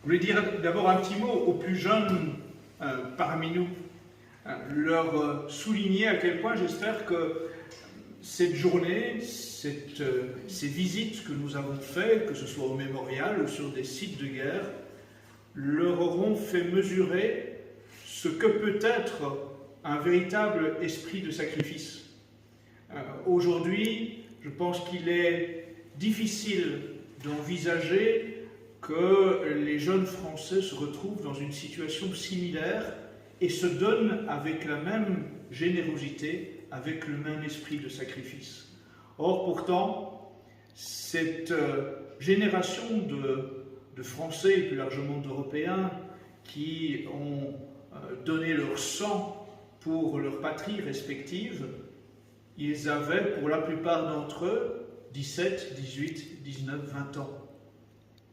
Je voulais dire d'abord un petit mot aux plus jeunes parmi nous, leur souligner à quel point j'espère que cette journée, ces visites que nous avons faites, que ce soit au mémorial ou sur des sites de guerre, leur auront fait mesurer ce que peut être un véritable esprit de sacrifice. Aujourd'hui, je pense qu'il est difficile d'envisager que les jeunes Français se retrouvent dans une situation similaire et se donnent avec la même générosité, avec le même esprit de sacrifice. Or, pourtant, cette génération de Français et plus largement d'Européens qui ont donné leur sang pour leur patrie respective, ils avaient, pour la plupart d'entre eux, 17, 18, 19, 20 ans.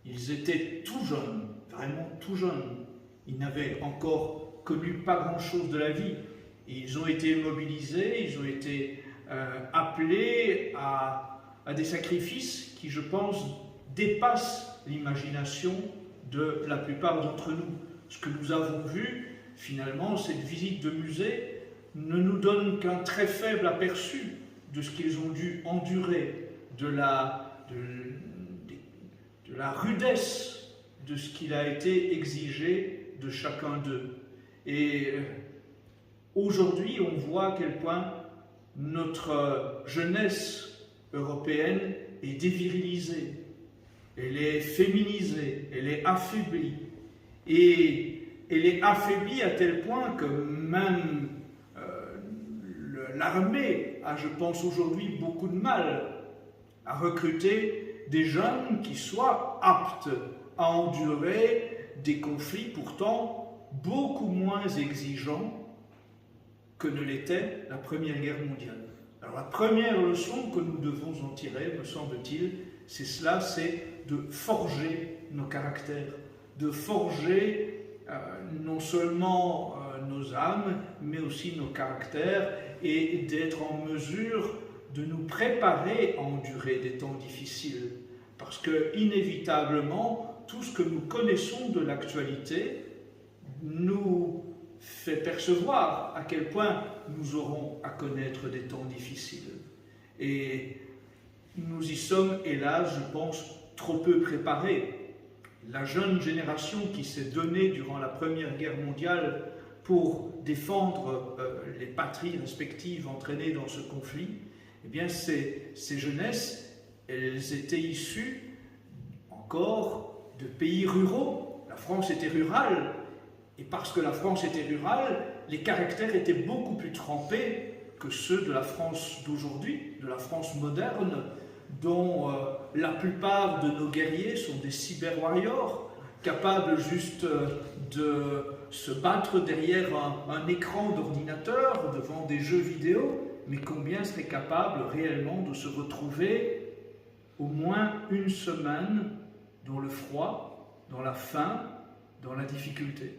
Ils étaient tout jeunes, vraiment tout jeunes. Ils n'avaient encore connu pas grand-chose de la vie. Et ils ont été mobilisés, ils ont été appelés à des sacrifices qui, je pense, dépassent l'imagination de la plupart d'entre nous. Ce que nous avons vu, finalement, cette visite de musée, ne nous donne qu'un très faible aperçu de ce qu'ils ont dû endurer, de la rudesse de ce qu'il a été exigé de chacun d'eux. Et aujourd'hui, on voit à quel point notre jeunesse européenne est dévirilisée, elle est féminisée, elle est affaiblie. Et elle est affaiblie à tel point que même l'armée a, je pense, aujourd'hui beaucoup de mal à recruter des jeunes qui soient aptes à endurer des conflits pourtant beaucoup moins exigeants que ne l'était la Première Guerre mondiale. Alors la première leçon que nous devons en tirer, me semble-t-il, c'est cela, c'est de forger nos caractères, de forger non seulement nos âmes, mais aussi nos caractères, et d'être en mesure de nous préparer à endurer des temps difficiles. Parce que, inévitablement, tout ce que nous connaissons de l'actualité nous fait percevoir à quel point nous aurons à connaître des temps difficiles. Et nous y sommes, hélas, je pense, trop peu préparés. La jeune génération qui s'est donnée durant la Première Guerre mondiale pour défendre les patries respectives entraînées dans ce conflit, eh bien ces jeunesses, elles étaient issues encore de pays ruraux. La France était rurale, et parce que la France était rurale, les caractères étaient beaucoup plus trempés que ceux de la France d'aujourd'hui, de la France moderne, dont la plupart de nos guerriers sont des cyber-warriors, capables juste de se battre derrière un écran d'ordinateur, devant des jeux vidéo, mais combien seraient capables réellement de se retrouver au moins une semaine dans le froid, dans la faim, dans la difficulté.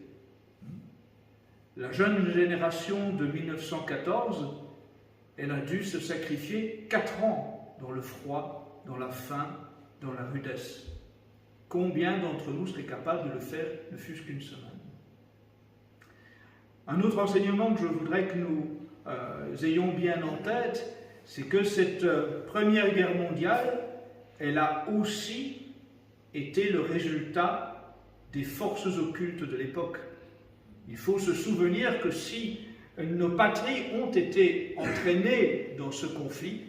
La jeune génération de 1914, elle a dû se sacrifier 4 ans dans le froid, dans la faim, dans la rudesse. Combien d'entre nous seraient capables de le faire, ne fût-ce qu'une semaine? Un autre enseignement que je voudrais que nous ayons bien en tête, c'est que cette Première Guerre mondiale, elle a aussi été le résultat des forces occultes de l'époque. Il faut se souvenir que si nos patries ont été entraînées dans ce conflit,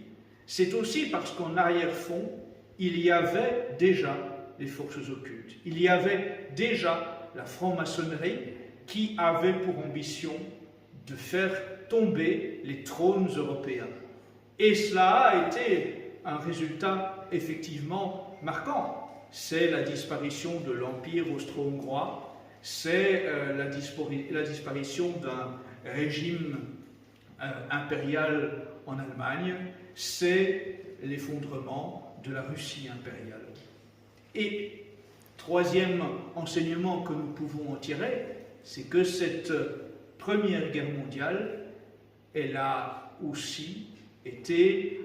c'est aussi parce qu'en arrière-fond, il y avait déjà les forces occultes. Il y avait déjà la franc-maçonnerie qui avait pour ambition de faire tomber les trônes européens. Et cela a été un résultat effectivement marquant. C'est la disparition de l'Empire austro-hongrois, c'est la disparition d'un régime impérial en Allemagne, c'est l'effondrement de la Russie impériale. Et troisième enseignement que nous pouvons en tirer, c'est que cette Première Guerre mondiale, elle a aussi été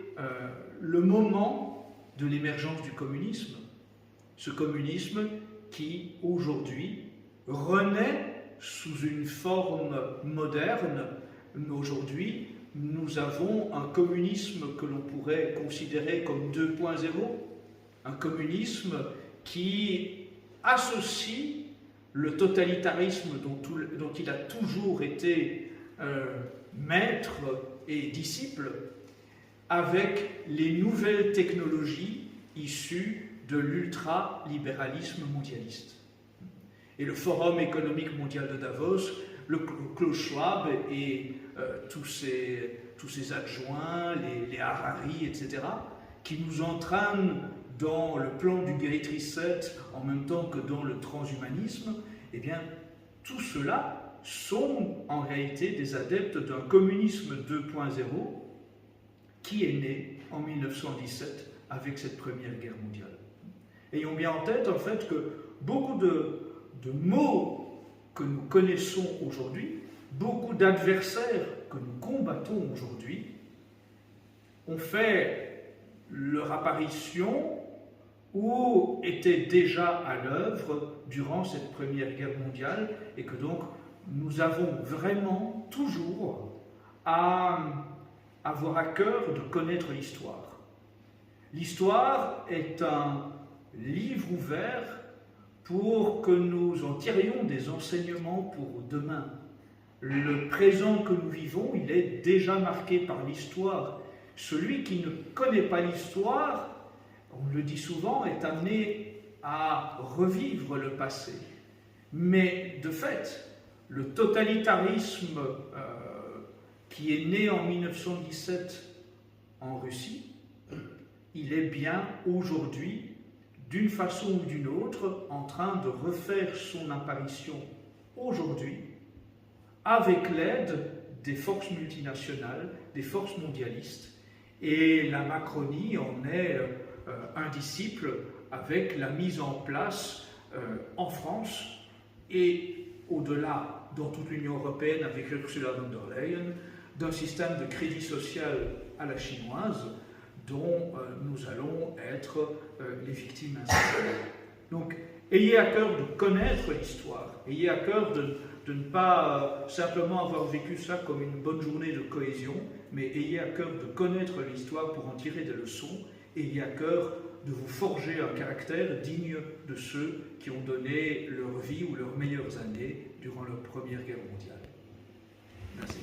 le moment de l'émergence du communisme. Ce communisme qui, aujourd'hui, renaît sous une forme moderne. Aujourd'hui, nous avons un communisme que l'on pourrait considérer comme 2.0, un communisme qui associe le totalitarisme dont il a toujours été maître et disciple avec les nouvelles technologies issues de l'ultralibéralisme mondialiste. Et le Forum économique mondial de Davos, le Klaus Schwab et tous ses adjoints, les Harari, etc., qui nous entraînent dans le plan du Great Reset en même temps que dans le transhumanisme, eh bien, tout cela sont en réalité des adeptes d'un communisme 2.0 qui est né en 1917 avec cette Première Guerre mondiale. Ayons bien en tête, en fait, que beaucoup de mots que nous connaissons aujourd'hui, beaucoup d'adversaires que nous combattons aujourd'hui, ont fait leur apparition ou étaient déjà à l'œuvre durant cette Première Guerre mondiale, et que donc nous avons vraiment toujours à avoir à cœur de connaître l'histoire. L'histoire est un livre ouvert pour que nous en tirions des enseignements pour demain. Le présent que nous vivons, il est déjà marqué par l'histoire. Celui qui ne connaît pas l'histoire, on le dit souvent, est amené à revivre le passé. Mais de fait, le totalitarisme qui est né en 1917 en Russie, il est bien aujourd'hui, d'une façon ou d'une autre, en train de refaire son apparition aujourd'hui, avec l'aide des forces multinationales, des forces mondialistes, et la Macronie en est un disciple avec la mise en place en France et au-delà dans toute l'Union européenne avec Ursula von der Leyen d'un système de crédit social à la chinoise dont nous allons être les victimes instantanées. Donc, ayez à cœur de connaître l'histoire, ayez à cœur de ne pas simplement avoir vécu ça comme une bonne journée de cohésion, mais ayez à cœur de connaître l'histoire pour en tirer des leçons, ayez à cœur de vous forger un caractère digne de ceux qui ont donné leur vie ou leurs meilleures années durant la Première Guerre mondiale. Merci.